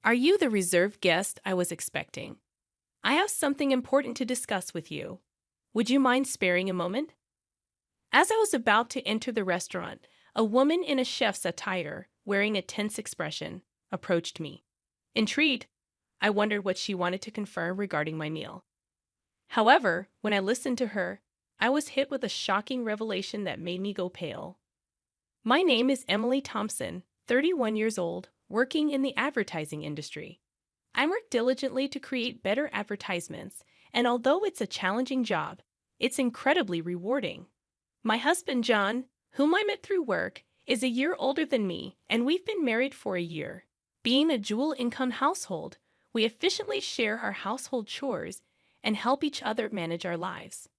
Are you the reserved guest I was expecting? I have something important to discuss with you. Would you mind sparing a moment? As I was about to enter the restaurant, a woman in a chef's attire, wearing a tense expression, approached me. Intrigued, I wondered what she wanted to confirm regarding my meal. However, when I listened to her, I was hit with a shocking revelation that made me go pale. My name is Emily Thompson, 31 years old, working in the advertising industry. I work diligently to create better advertisements, and although it's a challenging job, it's incredibly rewarding. My husband, John, whom I met through work, is a year older than me, and we've been married for a year. Being a dual-income household, we efficiently share our household chores and help each other manage our lives.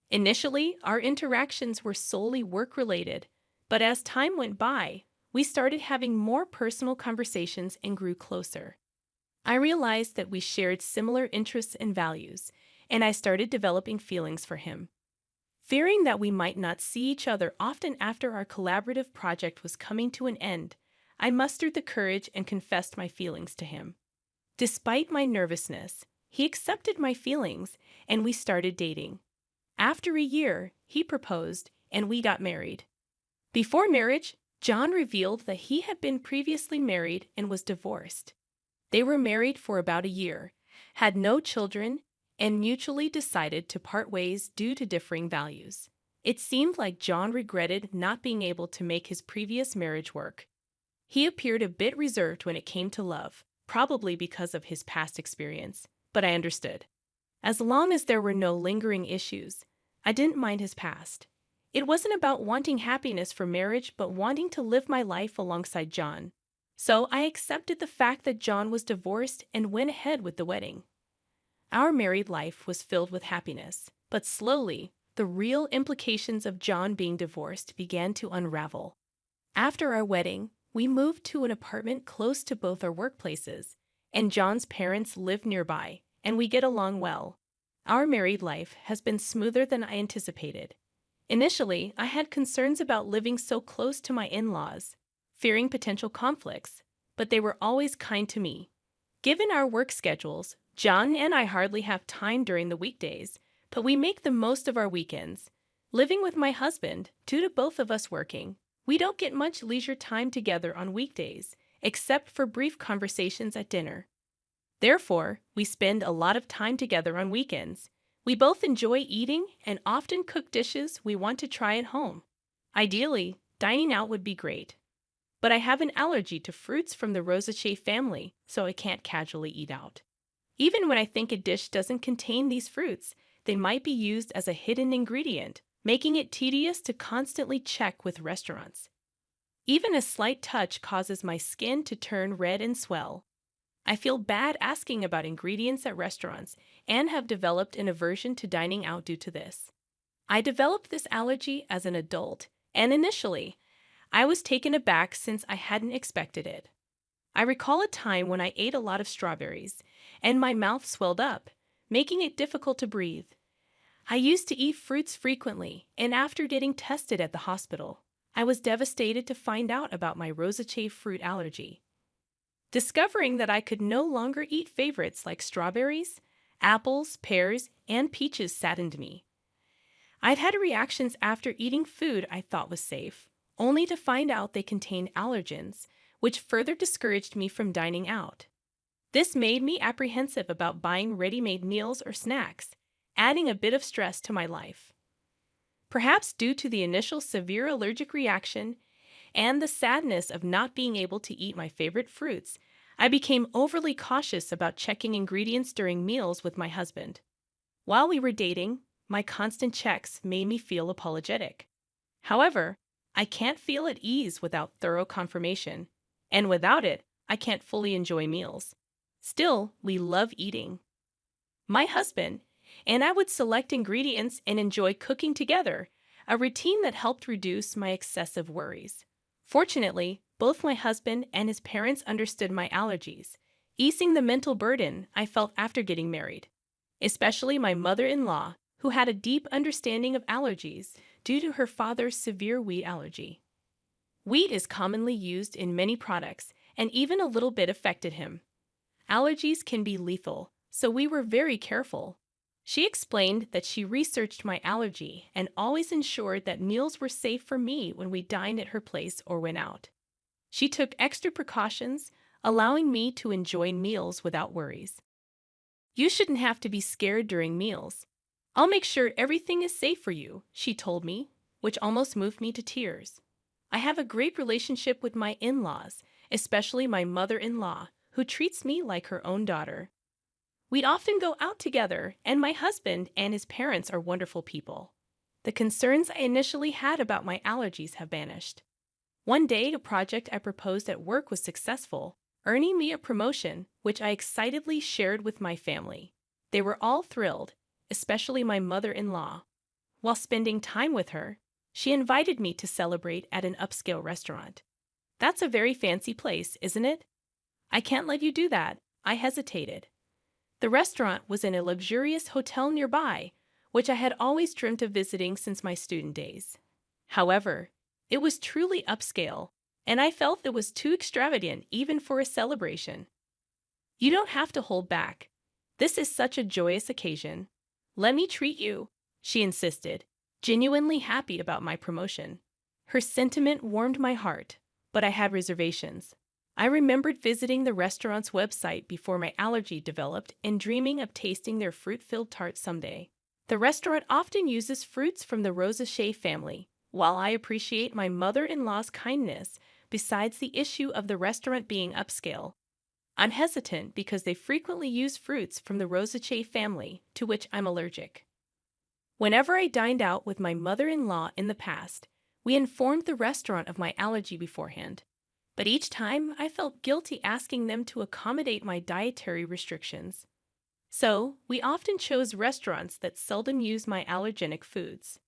Initially, our interactions were solely work-related, but as time went by, we started having more personal conversations and grew closer. I realized that we shared similar interests and values, and I started developing feelings for him. Fearing that we might not see each other often after our collaborative project was coming to an end, I mustered the courage and confessed my feelings to him. Despite my nervousness, he accepted my feelings, and we started dating. After a year, he proposed, and we got married. Before marriage, John revealed that he had been previously married and was divorced. They were married for about a year, had no children, and mutually decided to part ways due to differing values. It seemed like John regretted not being able to make his previous marriage work. He appeared a bit reserved when it came to love, probably because of his past experience, but I understood. As long as there were no lingering issues, I didn't mind his past. It wasn't about wanting happiness for marriage, but wanting to live my life alongside John. So I accepted the fact that John was divorced and went ahead with the wedding. Our married life was filled with happiness, but slowly, the real implications of John being divorced began to unravel. After our wedding, we moved to an apartment close to both our workplaces, and John's parents live nearby, and we get along well. Our married life has been smoother than I anticipated. Initially, I had concerns about living so close to my in-laws, fearing potential conflicts, but they were always kind to me. Given our work schedules, John and I hardly have time during the weekdays, but we make the most of our weekends. Living with my husband, due to both of us working, we don't get much leisure time together on weekdays, except for brief conversations at dinner. Therefore, we spend a lot of time together on weekends. We both enjoy eating and often cook dishes we want to try at home. Ideally, dining out would be great. But I have an allergy to fruits from the Rosaceae family, so I can't casually eat out. Even when I think a dish doesn't contain these fruits, they might be used as a hidden ingredient, making it tedious to constantly check with restaurants. Even a slight touch causes my skin to turn red and swell. I feel bad asking about ingredients at restaurants and have developed an aversion to dining out due to this. I developed this allergy as an adult, and initially, I was taken aback since I hadn't expected it. I recall a time when I ate a lot of strawberries, and my mouth swelled up, making it difficult to breathe. I used to eat fruits frequently, and after getting tested at the hospital, I was devastated to find out about my Rosaceae fruit allergy. Discovering that I could no longer eat favorites like strawberries, apples, pears, and peaches saddened me. I'd had reactions after eating food I thought was safe, only to find out they contained allergens, which further discouraged me from dining out. This made me apprehensive about buying ready-made meals or snacks, adding a bit of stress to my life. Perhaps due to the initial severe allergic reaction and the sadness of not being able to eat my favorite fruits, I became overly cautious about checking ingredients during meals with my husband. While we were dating, my constant checks made me feel apologetic. However, I can't feel at ease without thorough confirmation, and without it, I can't fully enjoy meals. Still, we love eating. My husband and I would select ingredients and enjoy cooking together, a routine that helped reduce my excessive worries. Fortunately, both my husband and his parents understood my allergies, easing the mental burden I felt after getting married. Especially my mother-in-law, who had a deep understanding of allergies due to her father's severe wheat allergy. Wheat is commonly used in many products, and even a little bit affected him. Allergies can be lethal, so we were very careful. She explained that she researched my allergy and always ensured that meals were safe for me when we dined at her place or went out. She took extra precautions, allowing me to enjoy meals without worries. You shouldn't have to be scared during meals. I'll make sure everything is safe for you, she told me, which almost moved me to tears. I have a great relationship with my in-laws, especially my mother-in-law, who treats me like her own daughter. We'd often go out together, and my husband and his parents are wonderful people. The concerns I initially had about my allergies have vanished. One day, a project I proposed at work was successful, earning me a promotion, which I excitedly shared with my family. They were all thrilled, especially my mother-in-law. While spending time with her, she invited me to celebrate at an upscale restaurant. That's a very fancy place, isn't it? I can't let you do that, I hesitated. The restaurant was in a luxurious hotel nearby, which I had always dreamt of visiting since my student days. However, it was truly upscale, and I felt it was too extravagant even for a celebration. You don't have to hold back. This is such a joyous occasion. Let me treat you, she insisted, genuinely happy about my promotion. Her sentiment warmed my heart, but I had reservations. I remembered visiting the restaurant's website before my allergy developed and dreaming of tasting their fruit-filled tart someday. The restaurant often uses fruits from the rosacea family. While I appreciate my mother-in-law's kindness, besides the issue of the restaurant being upscale, I'm hesitant because they frequently use fruits from the rosacea family, to which I'm allergic. Whenever I dined out with my mother-in-law in the past, we informed the restaurant of my allergy beforehand. But each time, I felt guilty asking them to accommodate my dietary restrictions. So, we often chose restaurants that seldom use my allergenic foods.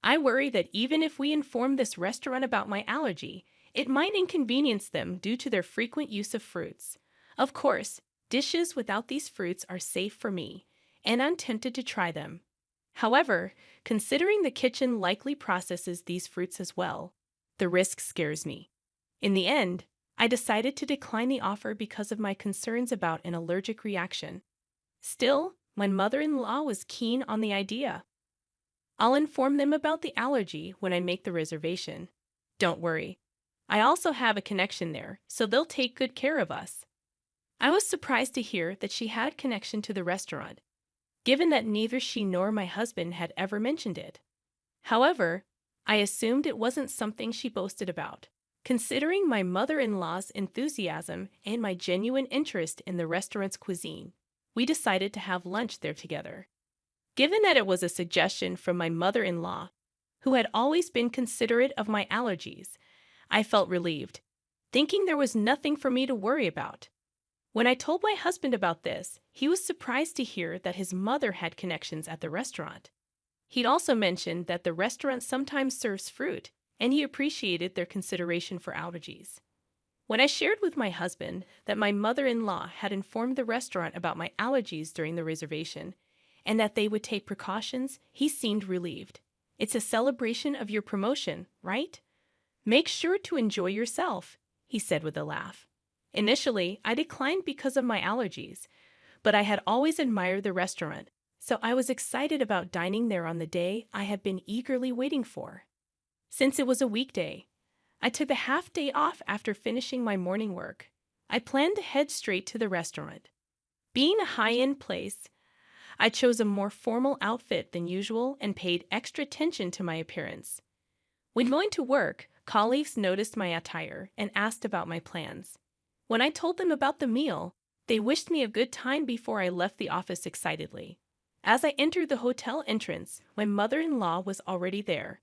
I worry that even if we inform this restaurant about my allergy, it might inconvenience them due to their frequent use of fruits. Of course, dishes without these fruits are safe for me, and I'm tempted to try them. However, considering the kitchen likely processes these fruits as well, the risk scares me. In the end, I decided to decline the offer because of my concerns about an allergic reaction. Still, my mother-in-law was keen on the idea. I'll inform them about the allergy when I make the reservation. Don't worry. I also have a connection there, so they'll take good care of us. I was surprised to hear that she had connection to the restaurant, given that neither she nor my husband had ever mentioned it. However, I assumed it wasn't something she boasted about. Considering my mother-in-law's enthusiasm and my genuine interest in the restaurant's cuisine, we decided to have lunch there together. Given that it was a suggestion from my mother-in-law, who had always been considerate of my allergies, I felt relieved, thinking there was nothing for me to worry about. When I told my husband about this, he was surprised to hear that his mother had connections at the restaurant. He'd also mentioned that the restaurant sometimes serves fruit, and he appreciated their consideration for allergies. When I shared with my husband that my mother-in-law had informed the restaurant about my allergies during the reservation, and that they would take precautions, he seemed relieved. It's a celebration of your promotion, right? Make sure to enjoy yourself, he said with a laugh. Initially, I declined because of my allergies, but I had always admired the restaurant, so I was excited about dining there on the day I had been eagerly waiting for. Since it was a weekday, I took the half day off after finishing my morning work. I planned to head straight to the restaurant. Being a high-end place, I chose a more formal outfit than usual and paid extra attention to my appearance. When going to work, colleagues noticed my attire and asked about my plans. When I told them about the meal, they wished me a good time before I left the office excitedly. As I entered the hotel entrance, my mother-in-law was already there.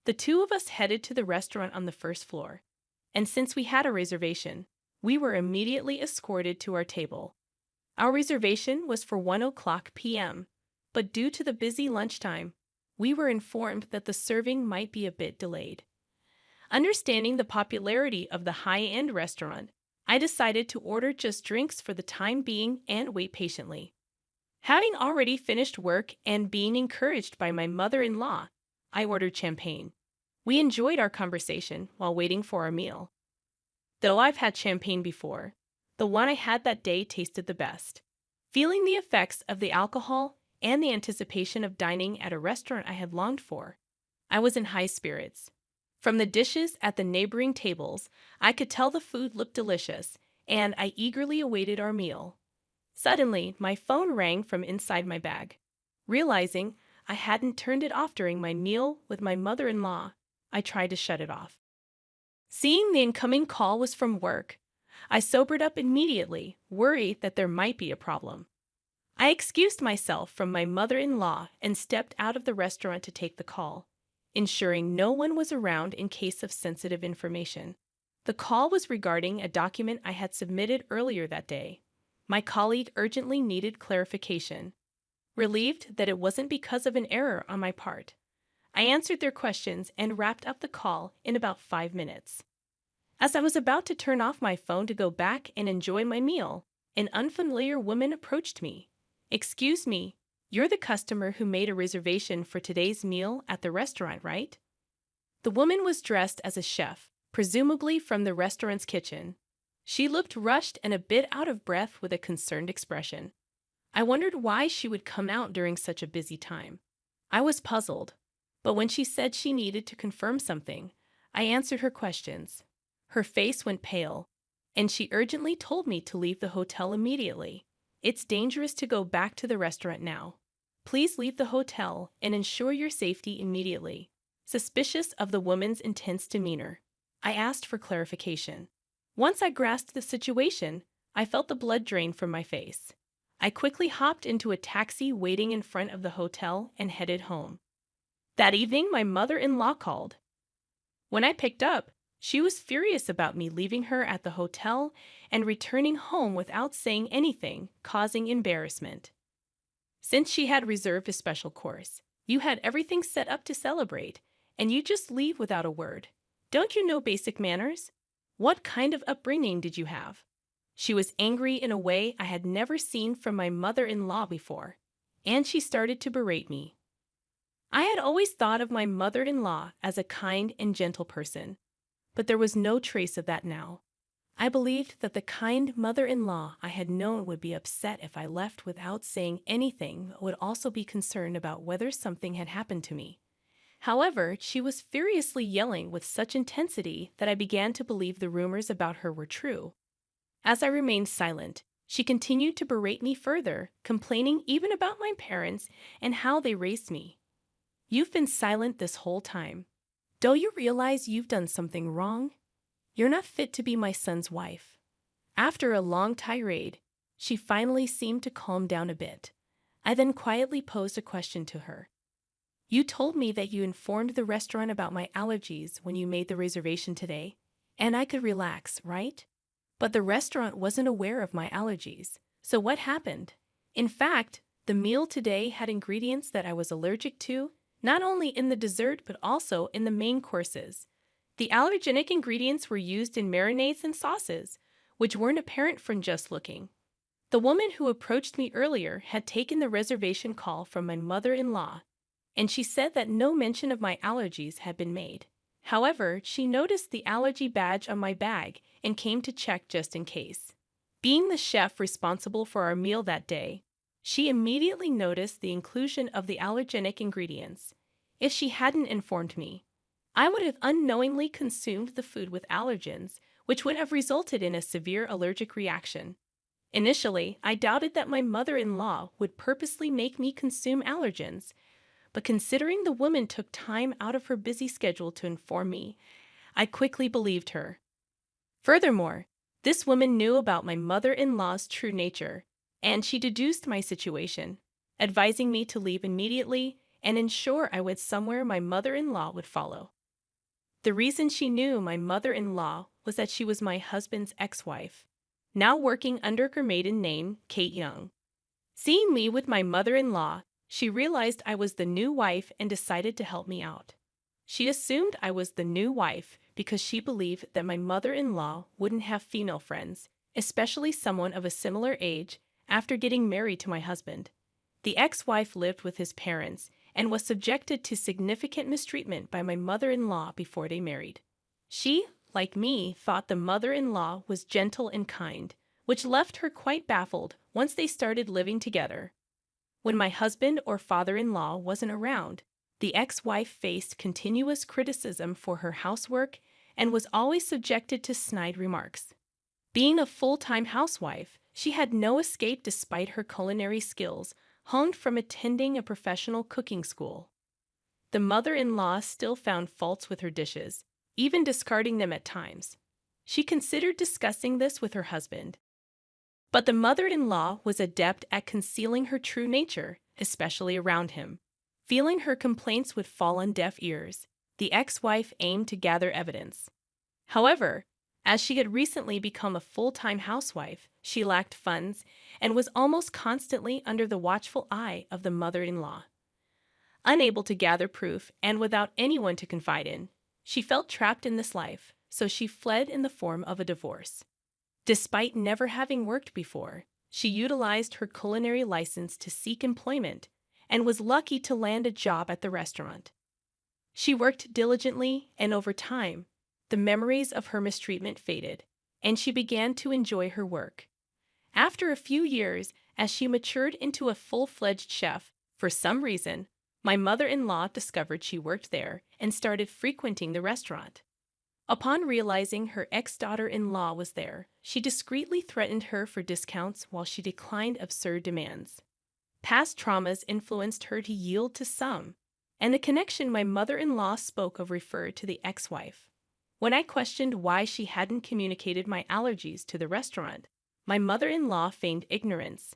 The two of us headed to the restaurant on the first floor, and since we had a reservation, we were immediately escorted to our table. Our reservation was for 1:00 p.m., but due to the busy lunchtime, we were informed that the serving might be a bit delayed. Understanding the popularity of the high-end restaurant, I decided to order just drinks for the time being and wait patiently. Having already finished work and being encouraged by my mother-in-law, I ordered champagne. We enjoyed our conversation while waiting for our meal. Though I've had champagne before, the one I had that day tasted the best. Feeling the effects of the alcohol and the anticipation of dining at a restaurant I had longed for, I was in high spirits. From the dishes at the neighboring tables, I could tell the food looked delicious, and I eagerly awaited our meal. Suddenly, my phone rang from inside my bag. Realizing I hadn't turned it off during my meal with my mother-in-law, I tried to shut it off. Seeing the incoming call was from work, I sobered up immediately, worried that there might be a problem. I excused myself from my mother-in-law and stepped out of the restaurant to take the call, ensuring no one was around in case of sensitive information. The call was regarding a document I had submitted earlier that day. My colleague urgently needed clarification. Relieved that it wasn't because of an error on my part, I answered their questions and wrapped up the call in about 5 minutes. As I was about to turn off my phone to go back and enjoy my meal, an unfamiliar woman approached me. "Excuse me, you're the customer who made a reservation for today's meal at the restaurant, right?" The woman was dressed as a chef, presumably from the restaurant's kitchen. She looked rushed and a bit out of breath with a concerned expression. I wondered why she would come out during such a busy time. I was puzzled, but when she said she needed to confirm something, I answered her questions. Her face went pale, and she urgently told me to leave the hotel immediately. "It's dangerous to go back to the restaurant now. Please leave the hotel and ensure your safety immediately." Suspicious of the woman's intense demeanor, I asked for clarification. Once I grasped the situation, I felt the blood drain from my face. I quickly hopped into a taxi waiting in front of the hotel and headed home. That evening, my mother-in-law called. When I picked up, she was furious about me leaving her at the hotel and returning home without saying anything, causing embarrassment. "Since she had reserved a special course, you had everything set up to celebrate, and you just leave without a word. Don't you know basic manners? What kind of upbringing did you have?" She was angry in a way I had never seen from my mother-in-law before, and she started to berate me. I had always thought of my mother-in-law as a kind and gentle person, but there was no trace of that now. I believed that the kind mother-in-law I had known would be upset if I left without saying anything, but would also be concerned about whether something had happened to me. However, she was furiously yelling with such intensity that I began to believe the rumors about her were true. As I remained silent, she continued to berate me further, complaining even about my parents and how they raised me. "You've been silent this whole time. Don't you realize you've done something wrong? You're not fit to be my son's wife." After a long tirade, she finally seemed to calm down a bit. I then quietly posed a question to her. "You told me that you informed the restaurant about my allergies when you made the reservation today, and I could relax, right? But the restaurant wasn't aware of my allergies. So what happened? In fact, the meal today had ingredients that I was allergic to, not only in the dessert but also in the main courses. The allergenic ingredients were used in marinades and sauces, which weren't apparent from just looking." The woman who approached me earlier had taken the reservation call from my mother-in-law, and she said that no mention of my allergies had been made. However, she noticed the allergy badge on my bag and came to check just in case. Being the chef responsible for our meal that day, she immediately noticed the inclusion of the allergenic ingredients. If she hadn't informed me, I would have unknowingly consumed the food with allergens, which would have resulted in a severe allergic reaction. Initially, I doubted that my mother-in-law would purposely make me consume allergens, but considering the woman took time out of her busy schedule to inform me, I quickly believed her. Furthermore, this woman knew about my mother-in-law's true nature, and she deduced my situation, advising me to leave immediately and ensure I went somewhere my mother-in-law would follow. The reason she knew my mother-in-law was that she was my husband's ex-wife, now working under her maiden name, Kate Young. Seeing me with my mother-in-law, she realized I was the new wife and decided to help me out. She assumed I was the new wife because she believed that my mother-in-law wouldn't have female friends, especially someone of a similar age, after getting married to my husband. The ex-wife lived with his parents and was subjected to significant mistreatment by my mother-in-law before they married. She, like me, thought the mother-in-law was gentle and kind, which left her quite baffled once they started living together. When my husband or father-in-law wasn't around, the ex-wife faced continuous criticism for her housework and was always subjected to snide remarks. Being a full-time housewife, she had no escape despite her culinary skills, honed from attending a professional cooking school. The mother-in-law still found faults with her dishes, even discarding them at times. She considered discussing this with her husband. But the mother-in-law was adept at concealing her true nature, especially around him. Feeling her complaints would fall on deaf ears, the ex-wife aimed to gather evidence. However, as she had recently become a full-time housewife, she lacked funds and was almost constantly under the watchful eye of the mother-in-law. Unable to gather proof and without anyone to confide in, she felt trapped in this life, so she fled in the form of a divorce. Despite never having worked before, she utilized her culinary license to seek employment and was lucky to land a job at the restaurant. She worked diligently, and over time, the memories of her mistreatment faded, and she began to enjoy her work. After a few years, as she matured into a full-fledged chef, for some reason, my mother-in-law discovered she worked there and started frequenting the restaurant. Upon realizing her ex-daughter-in-law was there, she discreetly threatened her for discounts while she declined absurd demands. Past traumas influenced her to yield to some, and the connection my mother-in-law spoke of referred to the ex-wife. When I questioned why she hadn't communicated my allergies to the restaurant, my mother-in-law feigned ignorance.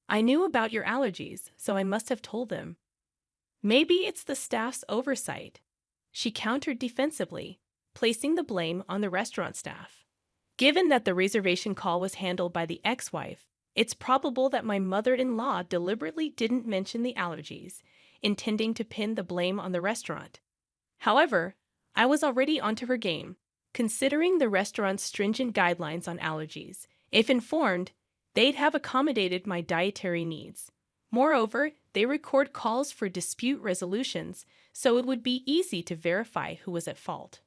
"I knew about your allergies, so I must have told them." "Maybe it's the staff's oversight," she countered defensively, placing the blame on the restaurant staff. Given that the reservation call was handled by the ex-wife, it's probable that my mother-in-law deliberately didn't mention the allergies, intending to pin the blame on the restaurant. However, I was already onto her game, considering the restaurant's stringent guidelines on allergies. If informed, they'd have accommodated my dietary needs. Moreover, they record calls for dispute resolutions, so it would be easy to verify who was at fault.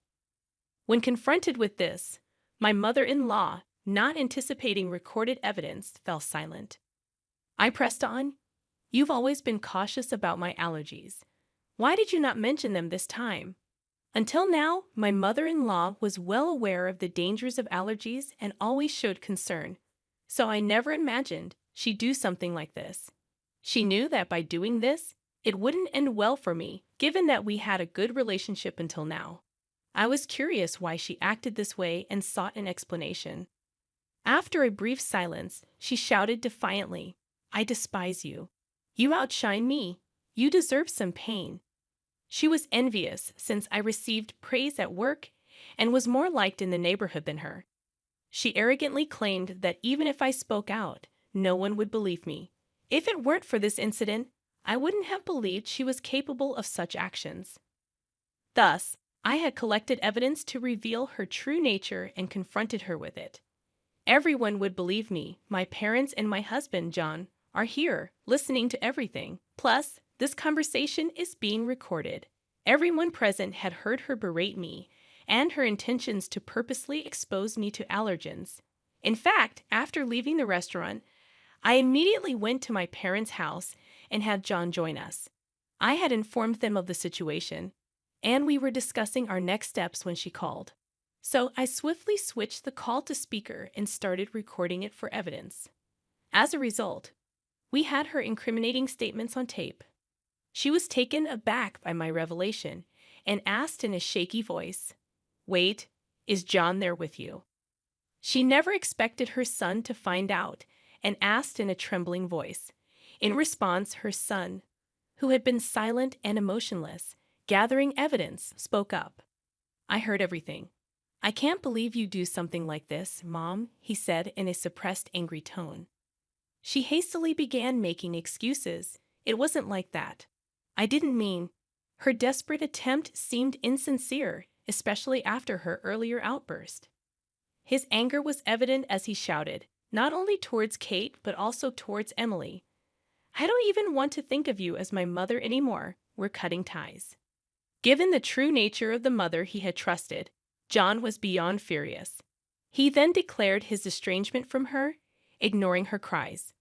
When confronted with this, my mother-in-law, not anticipating recorded evidence, fell silent. I pressed on. "You've always been cautious about my allergies. Why did you not mention them this time?" Until now, my mother-in-law was well aware of the dangers of allergies and always showed concern, so I never imagined she'd do something like this. She knew that by doing this, it wouldn't end well for me, given that we had a good relationship until now. I was curious why she acted this way and sought an explanation. After a brief silence, she shouted defiantly, "I despise you. You outshine me. You deserve some pain." She was envious since I received praise at work and was more liked in the neighborhood than her. She arrogantly claimed that even if I spoke out, no one would believe me. If it weren't for this incident, I wouldn't have believed she was capable of such actions. Thus, I had collected evidence to reveal her true nature and confronted her with it. Everyone would believe me. My parents and my husband, John, are here, listening to everything. Plus, this conversation is being recorded. Everyone present had heard her berate me and her intentions to purposely expose me to allergens. In fact, after leaving the restaurant, I immediately went to my parents' house and had John join us. I had informed them of the situation, and we were discussing our next steps when she called. So I swiftly switched the call to speaker and started recording it for evidence. As a result, we had her incriminating statements on tape. She was taken aback by my revelation and asked in a shaky voice, "Wait, is John there with you?" She never expected her son to find out and asked in a trembling voice. In response, her son, who had been silent and emotionless, gathering evidence, spoke up. "I heard everything. I can't believe you do something like this, Mom," he said in a suppressed, angry tone. She hastily began making excuses. "It wasn't like that. I didn't mean..." Her desperate attempt seemed insincere, especially after her earlier outburst. His anger was evident as he shouted, not only towards Kate, but also towards Emily. "I don't even want to think of you as my mother anymore. We're cutting ties." Given the true nature of the mother he had trusted, John was beyond furious. He then declared his estrangement from her, ignoring her cries.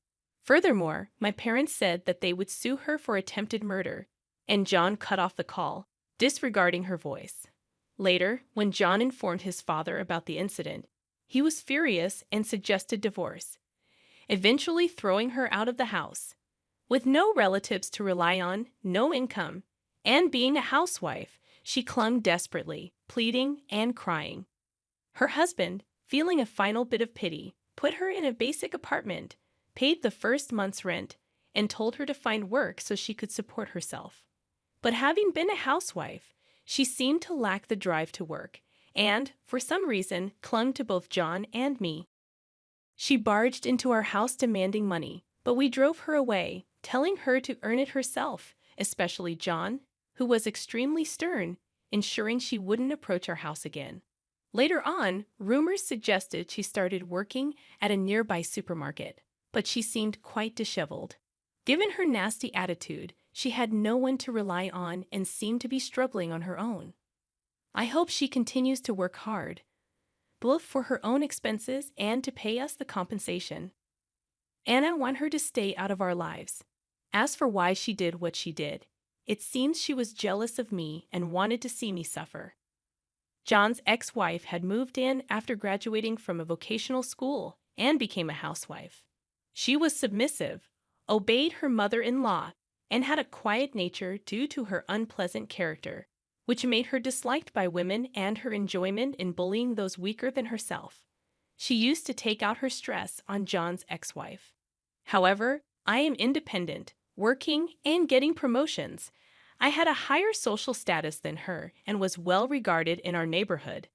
Furthermore, my parents said that they would sue her for attempted murder, and John cut off the call, disregarding her voice. Later, when John informed his father about the incident, he was furious and suggested divorce, eventually throwing her out of the house. With no relatives to rely on, no income, and being a housewife, she clung desperately, pleading and crying. Her husband, feeling a final bit of pity, put her in a basic apartment, paid the first month's rent, and told her to find work so she could support herself. But having been a housewife, she seemed to lack the drive to work, and, for some reason, clung to both John and me. She barged into our house demanding money, but we drove her away, telling her to earn it herself, especially John, who was extremely stern, ensuring she wouldn't approach our house again. Later on, rumors suggested she started working at a nearby supermarket, but she seemed quite disheveled. Given her nasty attitude, she had no one to rely on and seemed to be struggling on her own. I hope she continues to work hard, both for her own expenses and to pay us the compensation. And I want her to stay out of our lives. As for why she did what she did, it seems she was jealous of me and wanted to see me suffer. John's ex-wife had moved in after graduating from a vocational school and became a housewife. She was submissive, obeyed her mother-in-law, and had a quiet nature due to her unpleasant character, which made her disliked by women and her enjoyment in bullying those weaker than herself. She used to take out her stress on John's ex-wife. However, I am independent, working, and getting promotions. I had a higher social status than her and was well regarded in our neighborhood.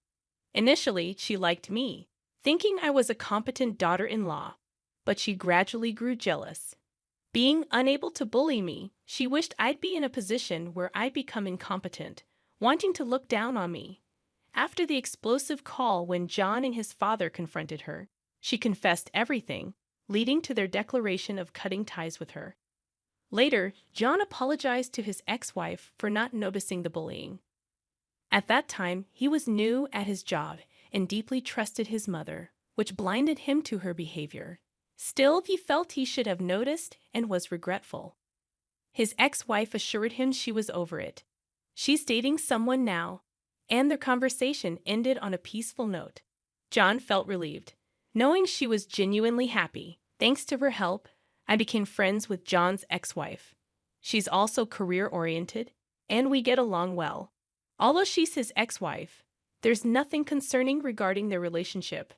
Initially, she liked me, thinking I was a competent daughter-in-law, but she gradually grew jealous. Being unable to bully me, she wished I'd be in a position where I'd become incompetent, wanting to look down on me. After the explosive call when John and his father confronted her, she confessed everything, leading to their declaration of cutting ties with her. Later, John apologized to his ex-wife for not noticing the bullying. At that time, he was new at his job and deeply trusted his mother, which blinded him to her behavior. Still, he felt he should have noticed and was regretful. His ex-wife assured him she was over it. She's dating someone now, and their conversation ended on a peaceful note. John felt relieved, knowing she was genuinely happy. Thanks to her help, I became friends with John's ex-wife. She's also career-oriented, and we get along well. Although she's his ex-wife, there's nothing concerning regarding their relationship,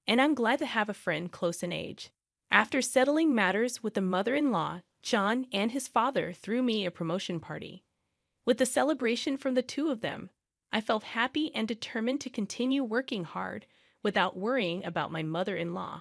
and I'm glad to have a friend close in age. After settling matters with the mother-in-law, John and his father threw me a promotion party. With the celebration from the two of them, I felt happy and determined to continue working hard without worrying about my mother-in-law.